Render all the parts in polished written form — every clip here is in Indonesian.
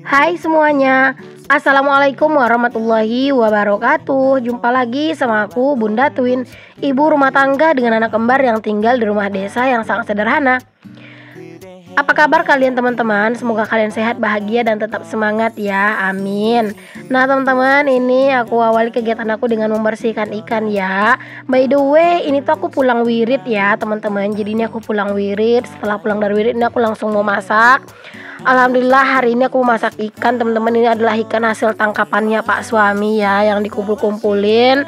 Hai semuanya, Assalamualaikum warahmatullahi wabarakatuh. Jumpa lagi sama aku Bunda Twin, ibu rumah tangga dengan anak kembar yang tinggal di rumah desa yang sangat sederhana. Apa kabar kalian teman-teman? Semoga kalian sehat, bahagia, dan tetap semangat ya, amin. Nah teman-teman, ini aku awali kegiatan aku dengan membersihkan ikan ya. By the way, ini tuh aku pulang wirid ya teman-teman. Jadi ini aku pulang wirid. Setelah pulang dari wirid ini aku langsung mau masak. Alhamdulillah hari ini aku masak ikan teman-teman. Ini adalah ikan hasil tangkapannya Pak suami ya, yang dikumpul-kumpulin.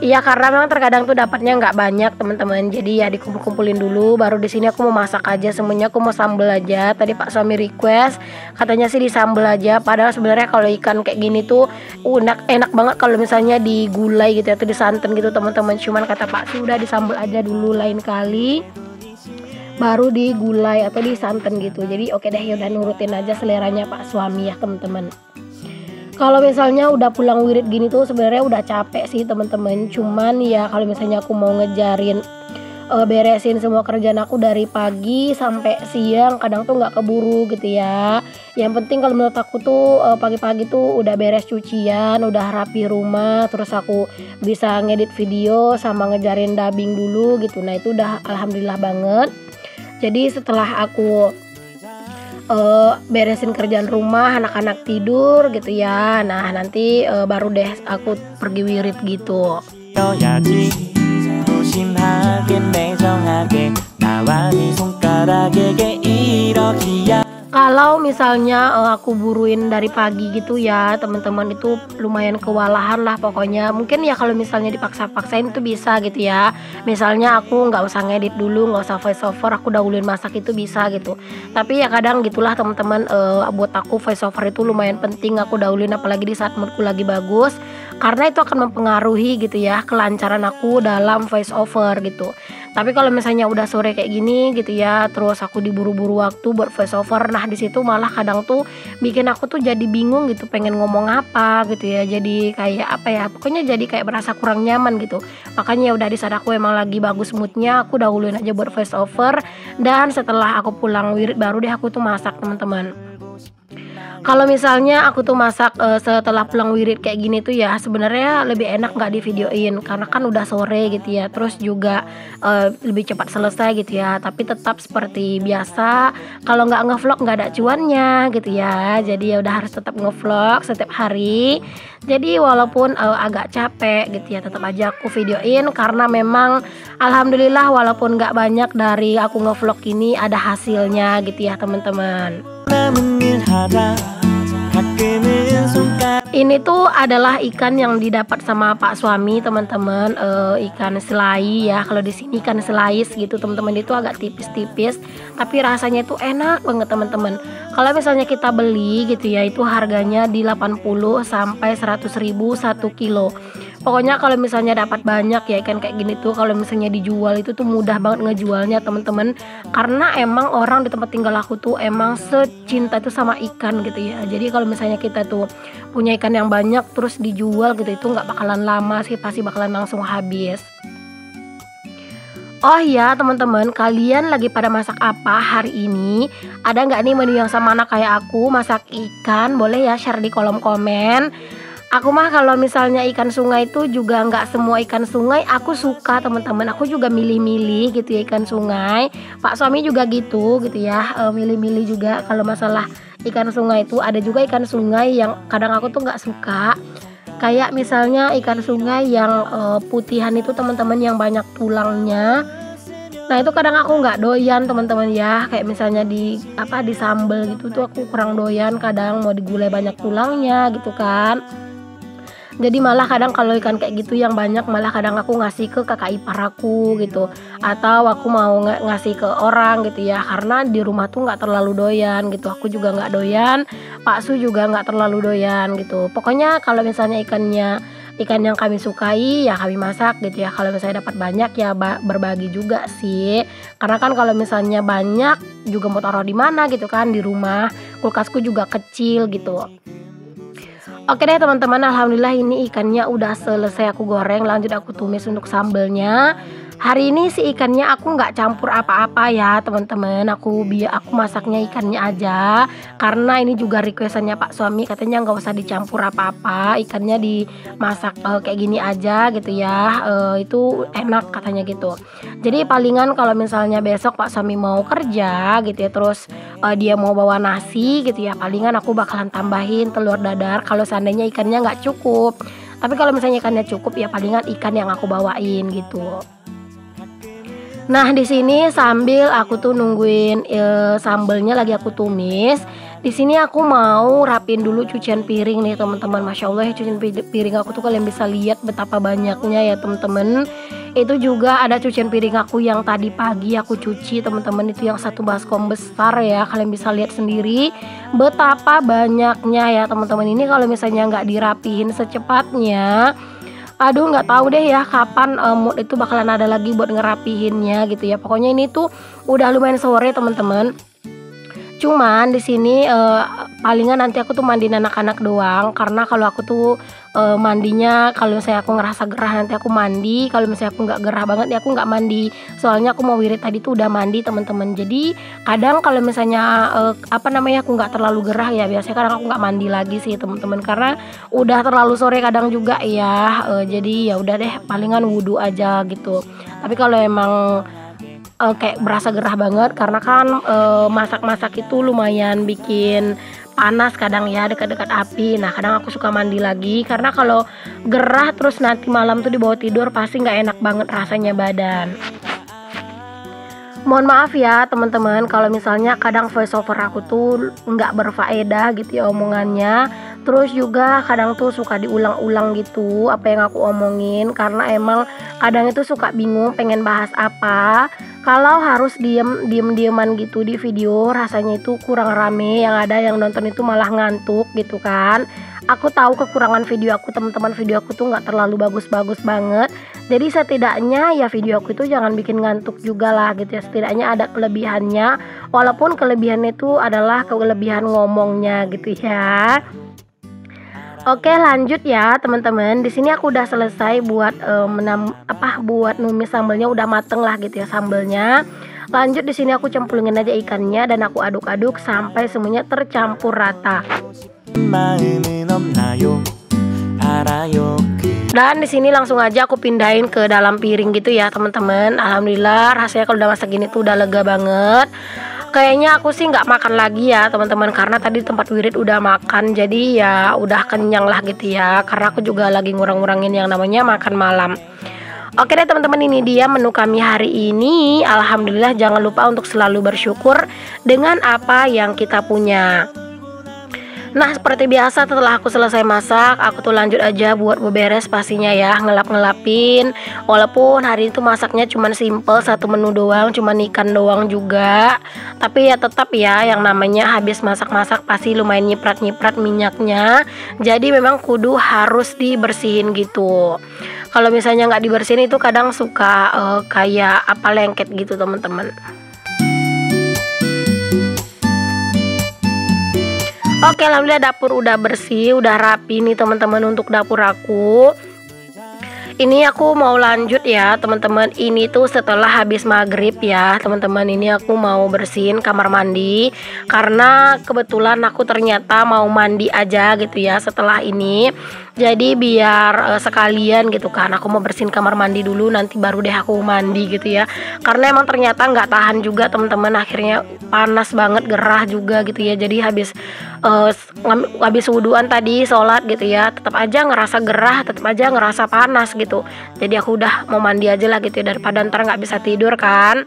Iya, karena memang terkadang tuh dapatnya nggak banyak teman-teman. Jadi ya dikumpul-kumpulin dulu. Baru di sini aku mau masak aja semuanya. Aku mau sambel aja. Tadi Pak suami request, katanya sih disambel aja. Padahal sebenarnya kalau ikan kayak gini tuh enak banget kalau misalnya digulai gitu atau disanten gitu teman-teman. Cuman kata Pak sih udah disambel aja dulu, lain kali baru digulai atau disanten gitu. Jadi oke deh, udah nurutin aja seleranya Pak suami ya teman-teman. Kalau misalnya udah pulang wirid gini tuh sebenarnya udah capek sih teman-teman. Cuman ya kalau misalnya aku mau ngejarin beresin semua kerjaan aku dari pagi sampai siang, kadang tuh nggak keburu gitu ya. Yang penting kalau menurut aku tuh pagi-pagi tuh udah beres cucian, udah rapi rumah, terus aku bisa ngedit video sama ngejarin dubbing dulu gitu. Nah itu udah alhamdulillah banget. Jadi setelah aku beresin kerjaan rumah, anak-anak tidur gitu ya, nah nanti baru deh aku pergi wirid gitu. Kalau misalnya aku buruin dari pagi gitu ya teman-teman, itu lumayan kewalahan lah pokoknya. Mungkin ya kalau misalnya dipaksa-paksain itu bisa gitu ya. Misalnya aku nggak usah ngedit dulu, nggak usah voice over, aku dahuluin masak itu bisa gitu. Tapi ya kadang gitulah teman-teman, buat aku voice over itu lumayan penting aku dahuluin, apalagi di saat moodku lagi bagus. Karena itu akan mempengaruhi gitu ya kelancaran aku dalam voice over gitu. Tapi kalau misalnya udah sore kayak gini gitu ya, terus aku diburu-buru waktu buat voice over, nah di situ malah kadang tuh bikin aku tuh jadi bingung gitu, pengen ngomong apa gitu ya, jadi kayak apa ya, pokoknya jadi kayak berasa kurang nyaman gitu. Makanya ya udah, di saat aku emang lagi bagus moodnya, aku dahuluin aja buat voice over, dan setelah aku pulang wirid baru deh aku tuh masak teman-teman. Kalau misalnya aku tuh masak setelah pulang wirid kayak gini tuh ya sebenarnya lebih enak nggak di videoin, karena kan udah sore gitu ya, terus juga lebih cepat selesai gitu ya. Tapi tetap seperti biasa, kalau nggak ngevlog nggak ada cuannya gitu ya. Jadi ya udah harus tetap ngevlog setiap hari. Jadi walaupun agak capek gitu ya, tetap aja aku videoin, karena memang alhamdulillah walaupun nggak banyak dari aku ngevlog ini ada hasilnya gitu ya teman-teman. Ini tuh adalah ikan yang didapat sama Pak suami teman-teman, ikan selai ya. Kalau di sini ikan selais gitu teman-teman, itu agak tipis-tipis tapi rasanya itu enak banget teman-teman. Kalau misalnya kita beli gitu ya, itu harganya di 80 sampai 100 ribu 1 kilo. Pokoknya kalau misalnya dapat banyak ya ikan kayak gini tuh, kalau misalnya dijual itu tuh mudah banget ngejualnya teman-teman. Karena emang orang di tempat tinggal aku tuh emang secinta itu sama ikan gitu ya. Jadi kalau misalnya kita tuh punya ikan yang banyak terus dijual gitu, itu nggak bakalan lama sih, pasti bakalan langsung habis. Oh iya teman-teman, kalian lagi pada masak apa hari ini? Ada nggak nih menu yang sama anak kayak aku masak ikan? Boleh ya share di kolom komen. Aku mah kalau misalnya ikan sungai itu juga nggak semua ikan sungai aku suka teman-teman. Aku juga milih-milih gitu ya ikan sungai. Pak suami juga gitu ya, milih-milih juga. Kalau masalah ikan sungai itu ada juga ikan sungai yang kadang aku tuh nggak suka. Kayak misalnya ikan sungai yang putihan itu teman-teman, yang banyak tulangnya. Nah itu kadang aku nggak doyan teman-teman ya. Kayak misalnya di sambal gitu tuh aku kurang doyan. Kadang mau digulai banyak tulangnya gitu kan. Jadi malah kadang kalau ikan kayak gitu yang banyak, malah kadang aku ngasih ke kakak ipar aku gitu, atau aku mau ngasih ke orang gitu ya, karena di rumah tuh nggak terlalu doyan gitu. Aku juga nggak doyan, Pak Su juga nggak terlalu doyan gitu. Pokoknya kalau misalnya ikan yang kami sukai ya kami masak gitu ya. Kalau misalnya dapat banyak ya berbagi juga sih, karena kan kalau misalnya banyak juga mau taruh di mana gitu kan, di rumah kulkasku juga kecil gitu. Oke deh teman-teman, alhamdulillah ini ikannya udah selesai aku goreng. Lanjut aku tumis untuk sambelnya. Hari ini si ikannya aku nggak campur apa-apa ya teman-teman. Aku masaknya ikannya aja, karena ini juga requestannya Pak suami, katanya nggak usah dicampur apa-apa, ikannya dimasak kayak gini aja gitu ya. Itu enak katanya gitu. Jadi palingan kalau misalnya besok Pak suami mau kerja gitu ya, terus dia mau bawa nasi gitu ya, palingan aku bakalan tambahin telur dadar kalau seandainya ikannya nggak cukup. Tapi kalau misalnya ikannya cukup ya palingan ikan yang aku bawain gitu. Nah, di sini sambil aku tuh nungguin sambelnya lagi aku tumis. Di sini aku mau rapin dulu cucian piring nih teman-teman. Masya Allah ya, cucian piring aku tuh kalian bisa lihat betapa banyaknya ya teman-teman. Itu juga ada cucian piring aku yang tadi pagi aku cuci teman-teman, itu yang satu baskom besar ya. Kalian bisa lihat sendiri betapa banyaknya ya teman-teman. Ini kalau misalnya nggak dirapihin secepatnya, aduh nggak tahu deh ya kapan mood itu bakalan ada lagi buat ngerapihinnya gitu ya. Pokoknya ini tuh udah lumayan sore teman-teman. Cuman di sini palingan nanti aku tuh mandiin anak-anak doang, karena kalau aku tuh mandinya kalau misalnya aku ngerasa gerah nanti aku mandi, kalau misalnya aku nggak gerah banget ya aku nggak mandi. Soalnya aku mau wirid tadi tuh udah mandi teman-teman. Jadi kadang kalau misalnya aku nggak terlalu gerah ya, biasanya kadang aku nggak mandi lagi sih teman-teman, karena udah terlalu sore kadang juga ya. Jadi ya udah deh, palingan wudhu aja gitu. Tapi kalau emang kayak berasa gerah banget, karena kan masak-masak itu lumayan bikin panas kadang ya dekat-dekat api. Nah kadang aku suka mandi lagi, karena kalau gerah terus nanti malam tuh dibawa tidur pasti nggak enak banget rasanya badan. Mohon maaf ya teman-teman kalau misalnya kadang voice over aku tuh nggak berfaedah gitu ya omongannya. Terus juga kadang tuh suka diulang-ulang gitu apa yang aku omongin, karena emang kadang itu suka bingung pengen bahas apa. Kalau harus dieman gitu di video rasanya itu kurang rame, yang ada yang nonton itu malah ngantuk gitu kan. Aku tahu kekurangan video aku teman-teman, video aku tuh nggak terlalu bagus-bagus banget. Jadi setidaknya ya video aku itu jangan bikin ngantuk juga lah gitu ya. Setidaknya ada kelebihannya, walaupun kelebihannya itu adalah kelebihan ngomongnya gitu ya. Oke lanjut ya teman-teman. Di sini aku udah selesai buat buat numis sambelnya, udah mateng lah gitu ya sambelnya. Lanjut di sini aku cemplungin aja ikannya dan aku aduk-aduk sampai semuanya tercampur rata. Dan di sini langsung aja aku pindahin ke dalam piring gitu ya teman-teman. Alhamdulillah rasanya kalau udah masak gini tuh udah lega banget. Kayaknya aku sih nggak makan lagi ya teman-teman, karena tadi tempat wirid udah makan, jadi ya udah kenyang lah gitu ya. Karena aku juga lagi ngurang-ngurangin yang namanya makan malam. Oke deh teman-teman, ini dia menu kami hari ini. Alhamdulillah, jangan lupa untuk selalu bersyukur dengan apa yang kita punya. Nah seperti biasa setelah aku selesai masak, aku tuh lanjut aja buat beberes pastinya ya, ngelap-ngelapin. Walaupun hari itu masaknya cuman simple, satu menu doang, cuman ikan doang juga. Tapi ya tetap ya, yang namanya habis masak-masak pasti lumayan nyiprat-nyiprat minyaknya. Jadi memang kudu harus dibersihin gitu. Kalau misalnya nggak dibersihin itu kadang suka kayak apa lengket gitu teman-teman. Oke, alhamdulillah dapur udah bersih, udah rapi nih teman-teman untuk dapur aku. Ini aku mau lanjut ya teman-teman. Ini tuh setelah habis maghrib ya teman-teman. Ini aku mau bersihin kamar mandi, karena kebetulan aku ternyata mau mandi aja gitu ya setelah ini. Jadi biar sekalian gitu kan, aku mau bersihin kamar mandi dulu, nanti baru deh aku mandi gitu ya. Karena emang ternyata nggak tahan juga teman-teman, akhirnya panas banget, gerah juga gitu ya. Jadi habis wuduan tadi sholat gitu ya, tetap aja ngerasa gerah, tetap aja ngerasa panas gitu. Jadi aku udah mau mandi aja lah gitu ya, daripada ntar nggak bisa tidur kan.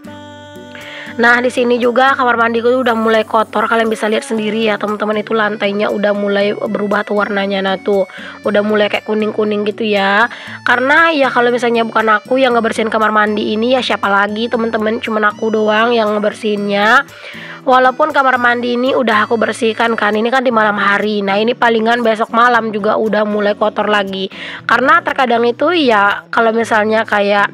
Nah di sini juga kamar mandiku udah mulai kotor, kalian bisa lihat sendiri ya teman-teman, itu lantainya udah mulai berubah tuh warnanya. Nah tuh udah mulai kayak kuning-kuning gitu ya. Karena ya kalau misalnya bukan aku yang ngebersihin kamar mandi ini ya siapa lagi teman-teman, cuman aku doang yang ngebersihinnya. Walaupun kamar mandi ini udah aku bersihkan kan, ini kan di malam hari. Nah ini palingan besok malam juga udah mulai kotor lagi. Karena terkadang itu ya kalau misalnya kayak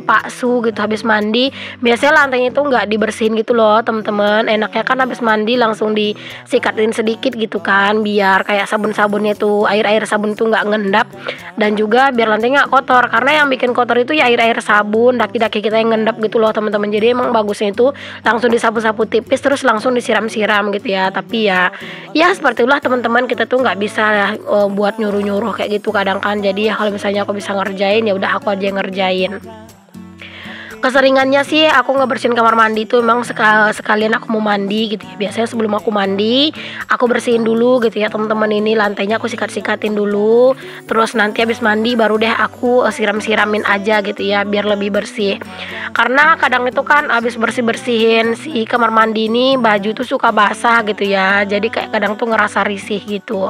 paksu gitu habis mandi, biasanya lantainya itu nggak dibersihin gitu loh teman-teman. Enaknya kan habis mandi langsung disikatin sedikit gitu kan, biar kayak sabun-sabunnya itu, air-air sabun itu nggak ngendap, dan juga biar lantainya nggak kotor. Karena yang bikin kotor itu ya air-air sabun, daki-daki kita yang ngendap gitu loh teman-teman. Jadi emang bagusnya itu langsung disapu-sapu tipis terus langsung disiram-siram gitu ya. Tapi ya seperti itulah teman-teman, kita tuh nggak bisa buat nyuruh-nyuruh kayak gitu kadang kan. Jadi ya kalau misalnya aku bisa ngerjain ya udah aku aja yang ngerjain. Keseringannya sih aku ngebersihin kamar mandi itu emang sekalian aku mau mandi gitu ya. Biasanya sebelum aku mandi aku bersihin dulu gitu ya teman-teman. Ini lantainya aku sikat-sikatin dulu, terus nanti habis mandi baru deh aku siram-siramin aja gitu ya biar lebih bersih. Karena kadang itu kan habis bersih-bersihin si kamar mandi ini baju tuh suka basah gitu ya. Jadi kayak kadang tuh ngerasa risih gitu.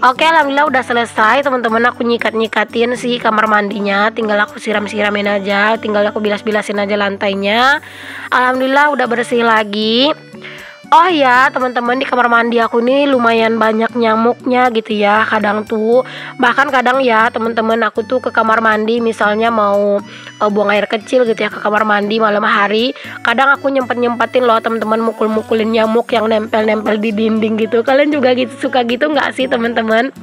Oke, alhamdulillah udah selesai teman-teman, aku nyikat-nyikatin si kamar mandinya, tinggal aku siram-siramin aja, tinggal aku bilas-bilasin aja lantainya. Alhamdulillah udah bersih lagi. Oh ya teman-teman, di kamar mandi aku nih lumayan banyak nyamuknya gitu ya. Kadang tuh bahkan kadang ya teman-teman, aku tuh ke kamar mandi misalnya mau buang air kecil gitu ya ke kamar mandi malam hari, kadang aku nyempetin loh teman-teman, mukul-mukulin nyamuk yang nempel-nempel di dinding gitu. Kalian juga gitu, suka gitu nggak sih teman-teman?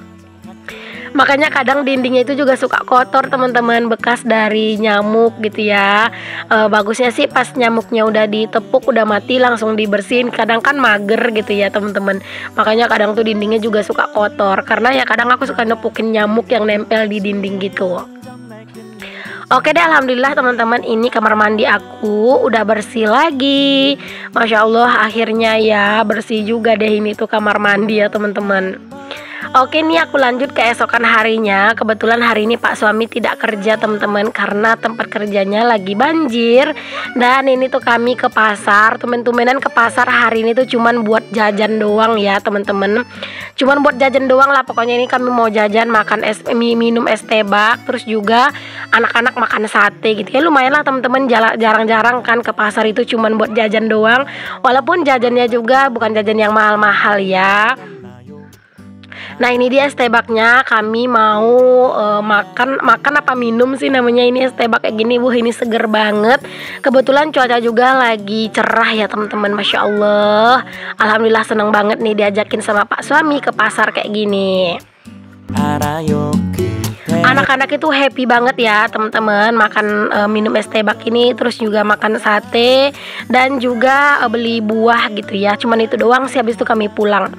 Makanya kadang dindingnya itu juga suka kotor teman-teman, bekas dari nyamuk gitu ya. Bagusnya sih pas nyamuknya udah ditepuk udah mati langsung dibersihin. Kadang kan mager gitu ya teman-teman, makanya kadang tuh dindingnya juga suka kotor. Karena ya kadang aku suka nepukin nyamuk yang nempel di dinding gitu. Oke deh, alhamdulillah teman-teman, ini kamar mandi aku udah bersih lagi. Masya Allah, akhirnya ya bersih juga deh ini tuh kamar mandi ya teman-teman. Oke nih aku lanjut ke esokan harinya. Kebetulan hari ini Pak suami tidak kerja teman-teman, karena tempat kerjanya lagi banjir. Dan ini tuh kami ke pasar, temen-temenan ke pasar hari ini tuh cuman buat jajan doang ya teman-teman. Cuman buat jajan doang lah pokoknya. Ini kami mau jajan, makan minum es teh bak, terus juga anak-anak makan sate gitu ya. Lumayan lah teman-teman, jarang-jarang kan ke pasar itu cuman buat jajan doang. Walaupun jajannya juga bukan jajan yang mahal-mahal ya. Nah ini dia es teh baknya, kami mau makan apa minum sih namanya ini es teh bak kayak gini. Ini seger banget. Kebetulan cuaca juga lagi cerah ya teman-teman, Masya Allah. Alhamdulillah seneng banget nih diajakin sama Pak suami ke pasar kayak gini. Anak-anak itu happy banget ya teman-teman, makan minum es teh bak ini, terus juga makan sate dan juga beli buah gitu ya. Cuman itu doang sih, habis itu kami pulang.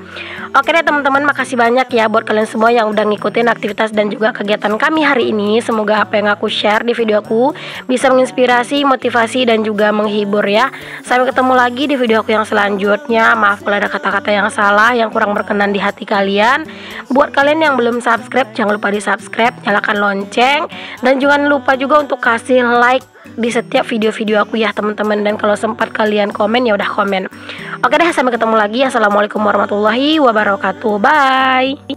Oke deh teman-teman, makasih banyak ya buat kalian semua yang udah ngikutin aktivitas dan juga kegiatan kami hari ini. Semoga apa yang aku share di video aku bisa menginspirasi, motivasi dan juga menghibur ya. Sampai ketemu lagi di video aku yang selanjutnya. Maaf kalau ada kata-kata yang salah, yang kurang berkenan di hati kalian. Buat kalian yang belum subscribe, jangan lupa di subscribe, nyalakan lonceng, dan jangan lupa juga untuk kasih like di setiap video-video aku ya teman-teman. Dan kalau sempat kalian komen ya udah komen. Oke deh, sampai ketemu lagi. Assalamualaikum warahmatullahi wabarakatuh. Bye.